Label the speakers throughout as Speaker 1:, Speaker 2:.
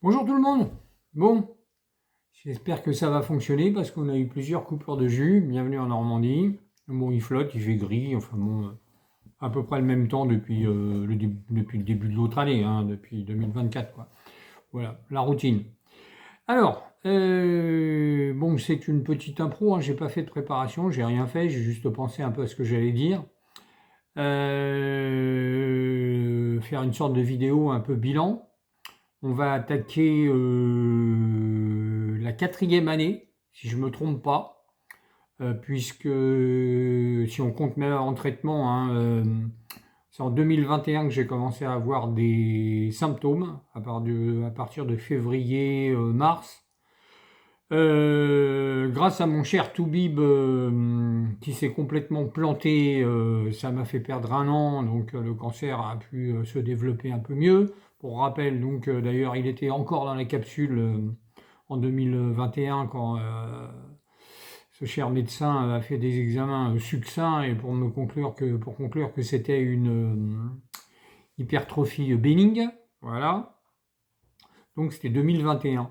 Speaker 1: Bonjour tout le monde. Bon, j'espère que ça va fonctionner parce qu'on a eu plusieurs coupures de jus. Bienvenue en Normandie. Bon, il flotte, il fait gris. Enfin bon, à peu près le même temps depuis le début de l'autre année, hein, depuis 2024, quoi. Voilà, la routine. Alors, bon, c'est une petite impro, hein, j'ai pas fait de préparation, j'ai rien fait, j'ai juste pensé un peu à ce que j'allais dire. Faire une sorte de vidéo un peu bilan. On va attaquer la quatrième année, si je ne me trompe pas, puisque si on compte même en traitement, hein, c'est en 2021 que j'ai commencé à avoir des symptômes, à partir de février-mars. Grâce à mon cher Toubib qui s'est complètement planté, ça m'a fait perdre un an, donc le cancer a pu se développer un peu mieux. Pour rappel, donc d'ailleurs, il était encore dans la capsule en 2021 quand ce cher médecin a fait des examens succincts et pour conclure que c'était une hypertrophie bénigne. Voilà. Donc c'était 2021.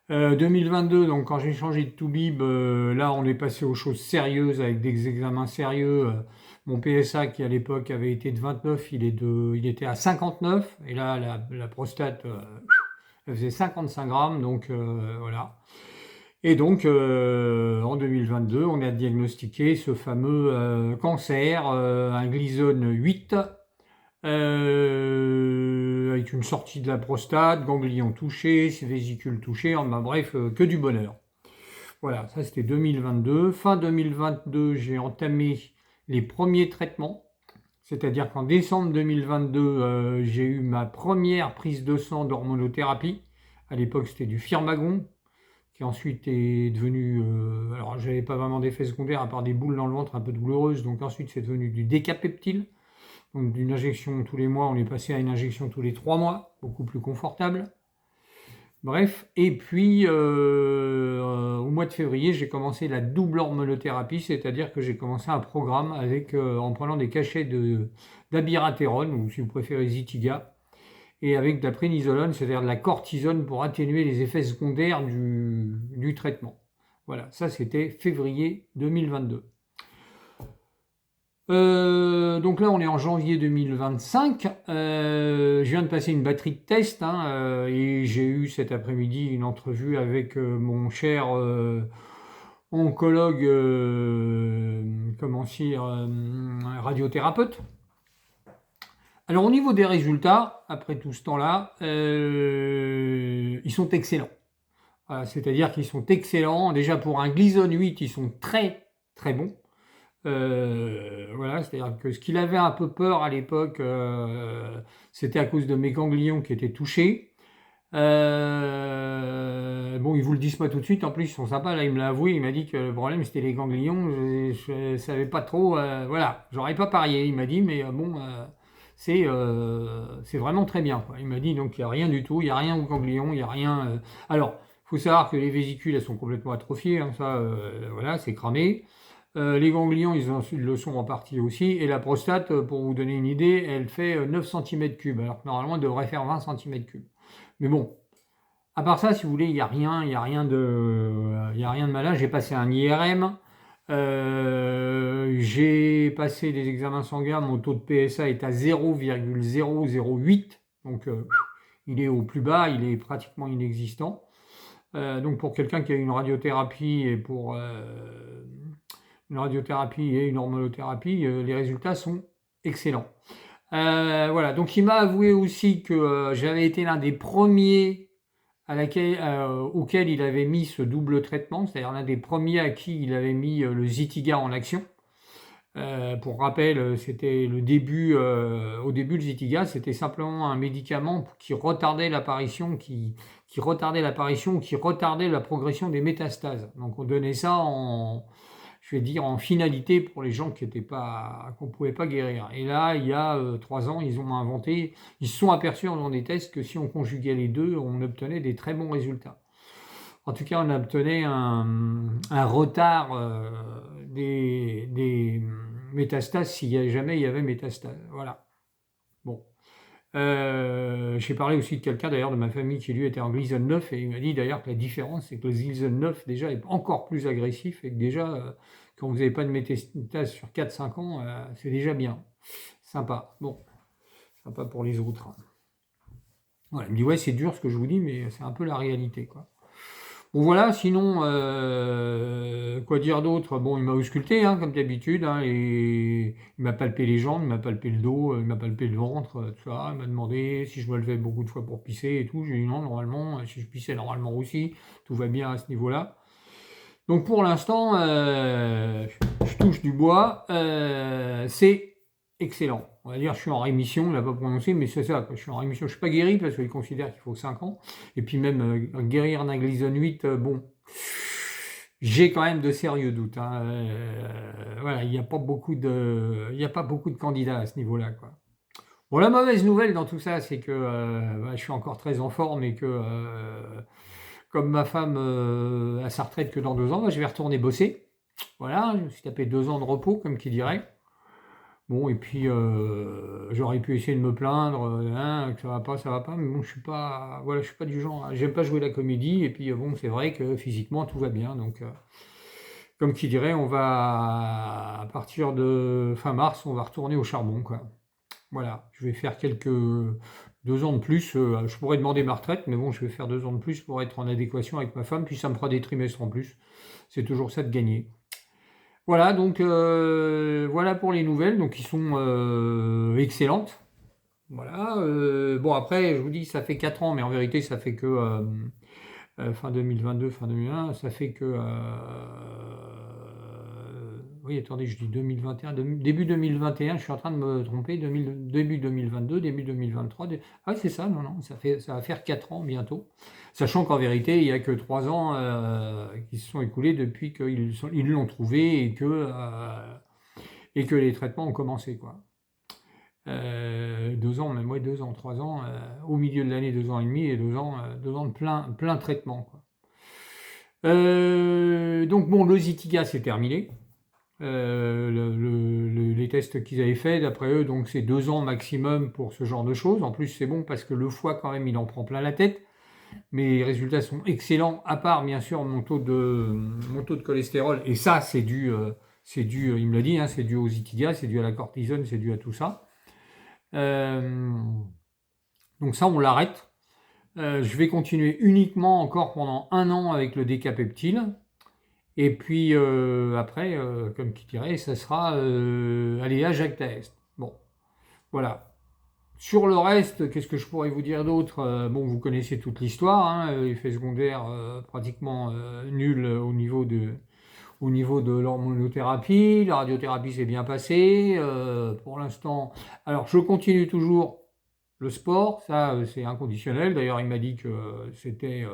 Speaker 1: 2022, donc quand j'ai changé de Toubib, là on est passé aux choses sérieuses avec des examens sérieux. Mon PSA qui à l'époque avait été de 29, il était à 59 et là la prostate elle faisait 55 grammes, donc voilà. Et donc en 2022, on a diagnostiqué ce fameux cancer, un glisone 8, avec une sortie de la prostate, ganglions touchés, vésicules touchées, enfin bref, que du bonheur. Voilà, ça c'était 2022. Fin 2022, j'ai entamé les premiers traitements, c'est-à-dire qu'en décembre 2022, j'ai eu ma première prise de sang d'hormonothérapie. À l'époque, c'était du Firmagon, qui ensuite est devenu... alors, j'avais pas vraiment d'effet secondaire, à part des boules dans le ventre un peu douloureuses, donc ensuite c'est devenu du décapeptile. Donc d'une injection tous les mois, on est passé à une injection tous les 3 mois, beaucoup plus confortable. Bref, et puis au mois de février, j'ai commencé la double hormonothérapie, c'est-à-dire que j'ai commencé un programme en prenant des cachets d'abiraterone, ou si vous préférez Zytiga, et avec de la prénisolone, c'est-à-dire de la cortisone pour atténuer les effets secondaires du traitement. Voilà, ça c'était février 2022. Donc là, on est en janvier 2025. Je viens de passer une batterie de tests, hein, et j'ai eu cet après-midi une entrevue avec mon cher oncologue, comment dire, radiothérapeute. Alors au niveau des résultats, après tout ce temps-là, ils sont excellents. Voilà, c'est-à-dire qu'ils sont excellents. Déjà pour un Gleason 8, ils sont très très bons. Voilà, c'est-à-dire que ce qu'il avait un peu peur à l'époque, c'était à cause de mes ganglions qui étaient touchés. Bon, ils vous le disent pas tout de suite, en plus ils sont sympas, là il me l'a avoué, il m'a dit que le problème c'était les ganglions, je savais pas trop, voilà, j'aurais pas parié, il m'a dit, mais bon, c'est vraiment très bien, quoi. Il m'a dit donc il n'y a rien du tout, il n'y a rien aux ganglions, il n'y a rien... Alors, il faut savoir que les vésicules elles sont complètement atrophiées, hein, ça, voilà, c'est cramé. Les ganglions, ils le sont en partie aussi. Et la prostate, pour vous donner une idée, elle fait 9 cm3, alors que normalement, elle devrait faire 20 cm3. Mais bon, à part ça, si vous voulez, il y a rien de malin. J'ai passé un IRM, j'ai passé des examens sanguins, mon taux de PSA est à 0,008, donc il est au plus bas, il est pratiquement inexistant. Donc pour quelqu'un qui a une radiothérapie et une hormonothérapie, les résultats sont excellents. Voilà, donc il m'a avoué aussi que j'avais été l'un des premiers auquel il avait mis ce double traitement, c'est-à-dire l'un des premiers à qui il avait mis le Zytiga en action. Pour rappel, c'était au début le Zytiga, c'était simplement un médicament qui retardait qui retardait l'apparition, qui retardait la progression des métastases. Donc on donnait ça je vais dire, en finalité pour les gens qu'on ne pouvait pas guérir. Et là, il y a 3 ans, ils se sont aperçus en faisant des tests que si on conjuguait les deux, on obtenait des très bons résultats. En tout cas, on obtenait un retard des métastases jamais il y avait métastase. Voilà. Bon. J'ai parlé aussi de quelqu'un d'ailleurs de ma famille qui lui était en Gleason 9 et il m'a dit d'ailleurs que la différence c'est que le Gleason 9 déjà est encore plus agressif et que déjà quand vous n'avez pas de métastase sur 4-5 ans, c'est déjà bien. Sympa. Bon, sympa pour les autres. Voilà, il me dit ouais c'est dur ce que je vous dis mais c'est un peu la réalité quoi. Bon voilà, sinon, quoi dire d'autre? Bon, il m'a ausculté, hein, comme d'habitude, hein, et il m'a palpé les jambes, il m'a palpé le dos, il m'a palpé le ventre, tout ça. Il m'a demandé si je me levais beaucoup de fois pour pisser et tout. J'ai dit non, normalement, si je pissais normalement aussi, tout va bien à ce niveau-là. Donc pour l'instant, je touche du bois, c'est excellent. On va dire, je suis en rémission, il n'a pas prononcé, mais c'est ça, quoi. Je suis en rémission. Je ne suis pas guéri parce qu'il considère qu'il faut 5 ans. Et puis même guérir d'un Gleason 8, bon, j'ai quand même de sérieux doutes, hein. Voilà, il n'y a pas beaucoup de candidats à ce niveau-là, quoi. Bon, la mauvaise nouvelle dans tout ça, c'est que je suis encore très en forme et que comme ma femme a sa retraite que dans 2 ans, je vais retourner bosser. Voilà, je me suis tapé 2 ans de repos, comme qui dirait. Bon, et puis j'aurais pu essayer de me plaindre, hein, que ça va pas, mais bon, je suis pas du genre, j'aime pas jouer la comédie, et puis bon, c'est vrai que physiquement tout va bien, donc comme qui dirait, on va à partir de fin mars, on va retourner au charbon, quoi. Voilà, je vais faire 2 ans de plus. Je pourrais demander ma retraite, mais bon, je vais faire 2 ans de plus pour être en adéquation avec ma femme, puis ça me fera des trimestres en plus. C'est toujours ça de gagner. Voilà, donc voilà pour les nouvelles, donc qui sont excellentes. Voilà. Bon après, je vous dis, ça fait 4 ans, mais en vérité, ça fait que fin 2022, fin 2021, ça fait que oui, attendez, je dis 2021, début 2021, je suis en train de me tromper, début 2022, début 2023. Ah, c'est ça, non, non, ça va faire 4 ans bientôt. Sachant qu'en vérité, il n'y a que 3 ans qui se sont écoulés depuis ils l'ont trouvé et que les traitements ont commencé, quoi. 2 ans, même ouais, 2 ans, 3 ans, au milieu de l'année, 2 ans et demi et 2 ans de plein traitement, quoi. Donc bon, le Zytiga c'est terminé. Les tests qu'ils avaient fait, d'après eux, donc c'est 2 ans maximum pour ce genre de choses. En plus, c'est bon parce que le foie, quand même, il en prend plein la tête. Mais les résultats sont excellents, à part, bien sûr, mon taux de cholestérol. Et ça, c'est dû, il me l'a dit, hein, c'est dû aux Zytiga, c'est dû à la cortisone, c'est dû à tout ça. Donc ça, on l'arrête. Je vais continuer uniquement encore pendant 1 an avec le décapeptile. Et puis après, comme qui dirait, ça sera allez, à Jacques Taest. Bon, voilà. Sur le reste, qu'est-ce que je pourrais vous dire d'autre? Bon, vous connaissez toute l'histoire, hein, effet secondaire pratiquement nul au niveau de l'hormonothérapie. La radiothérapie s'est bien passée. Pour l'instant, alors je continue toujours le sport, ça c'est inconditionnel. D'ailleurs, il m'a dit que c'était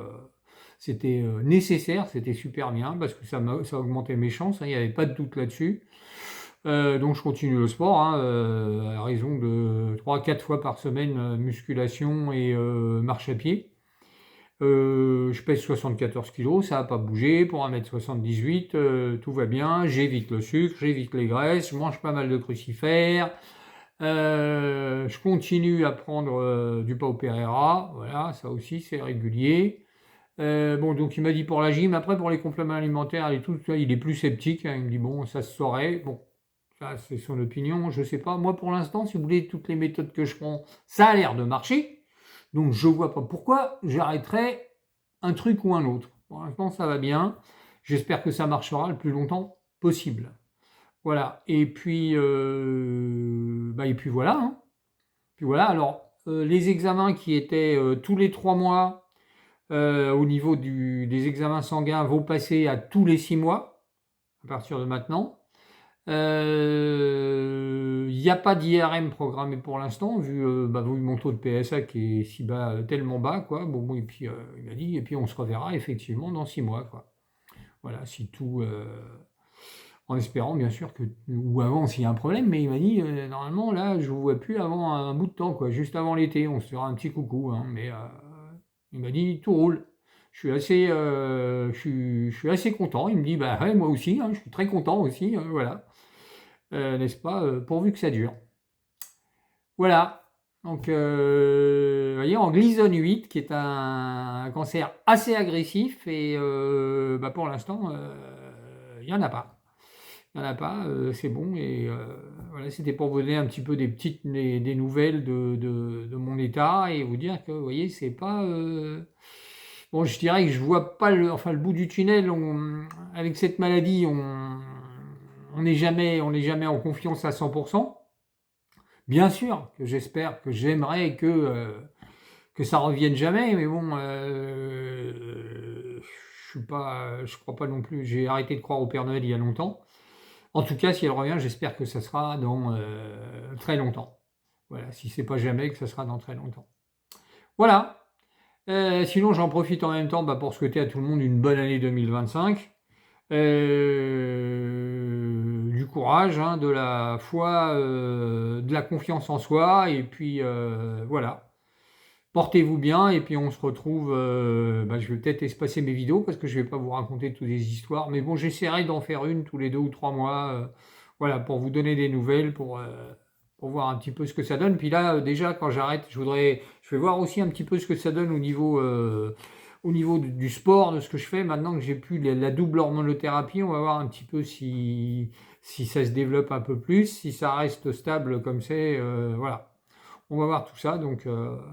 Speaker 1: nécessaire, c'était super bien parce que ça augmentait mes chances, hein, il n'y avait pas de doute là-dessus. Donc je continue le sport, hein, à raison de 3-4 fois par semaine, musculation et marche à pied. Je pèse 74 kilos, ça n'a pas bougé pour 1m78, tout va bien, j'évite le sucre, j'évite les graisses, je mange pas mal de crucifères. Je continue à prendre du Pau Pereira, voilà, ça aussi c'est régulier. Bon, donc il m'a dit pour la gym, après pour les compléments alimentaires et tout, il est plus sceptique, hein, il me dit bon, ça se saurait, bon, ça c'est son opinion, je sais pas. Moi pour l'instant, si vous voulez, toutes les méthodes que je prends, ça a l'air de marcher, donc je vois pas pourquoi j'arrêterais un truc ou un autre. Pour l'instant, ça va bien, j'espère que ça marchera le plus longtemps possible. Voilà, et puis voilà, hein. Puis voilà, alors les examens qui étaient tous les 3 mois au niveau des examens sanguins vont passer à tous les 6 mois à partir de maintenant. Il n'y a pas d'IRM programmé pour l'instant, vu mon taux de PSA qui est si bas, tellement bas, quoi. Bon, et puis il m'a dit, et puis on se reverra effectivement dans 6 mois, quoi. Voilà, si tout. En espérant bien sûr ou avant s'il y a un problème, mais il m'a dit normalement là je vous vois plus avant un bout de temps, quoi, juste avant l'été, on se fera un petit coucou, hein, mais il m'a dit tout roule. Je suis assez content. Il me dit bah ouais, moi aussi, hein, je suis très content aussi, voilà. N'est-ce pas, pourvu que ça dure. Voilà. Donc, vous voyez, en Gleason 8, qui est un cancer assez agressif, et bah, pour l'instant, il n'y en a pas. Il n'y en a pas, c'est bon. Et voilà, c'était pour vous donner un petit peu des nouvelles de mon état et vous dire que, vous voyez, c'est pas. Bon, je dirais que je vois pas le bout du tunnel. Avec cette maladie, on n'est jamais en confiance à 100%. Bien sûr que j'espère, que j'aimerais que ça revienne jamais, mais bon, je crois pas non plus. J'ai arrêté de croire au Père Noël il y a longtemps. En tout cas, si elle revient, j'espère que ça sera dans très longtemps. Voilà, si c'est pas jamais, que ça sera dans très longtemps. Voilà. Sinon, j'en profite en même temps pour souhaiter à tout le monde une bonne année 2025. Du courage, hein, de la foi, de la confiance en soi, et puis voilà. Portez-vous bien, et puis on se retrouve. Je vais peut-être espacer mes vidéos parce que je vais pas vous raconter toutes les histoires, mais bon, j'essaierai d'en faire une tous les 2 ou 3 mois, voilà, pour vous donner des nouvelles, pour voir un petit peu ce que ça donne. Puis là, déjà, quand j'arrête, je vais voir aussi un petit peu ce que ça donne au niveau du sport, de ce que je fais. Maintenant que j'ai plus la double hormonothérapie, on va voir un petit peu si ça se développe un peu plus, si ça reste stable comme c'est, voilà. On va voir tout ça. Donc,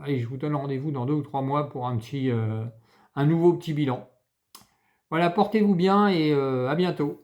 Speaker 1: allez, je vous donne rendez-vous dans 2 ou 3 mois pour un nouveau petit bilan. Voilà, portez-vous bien et à bientôt.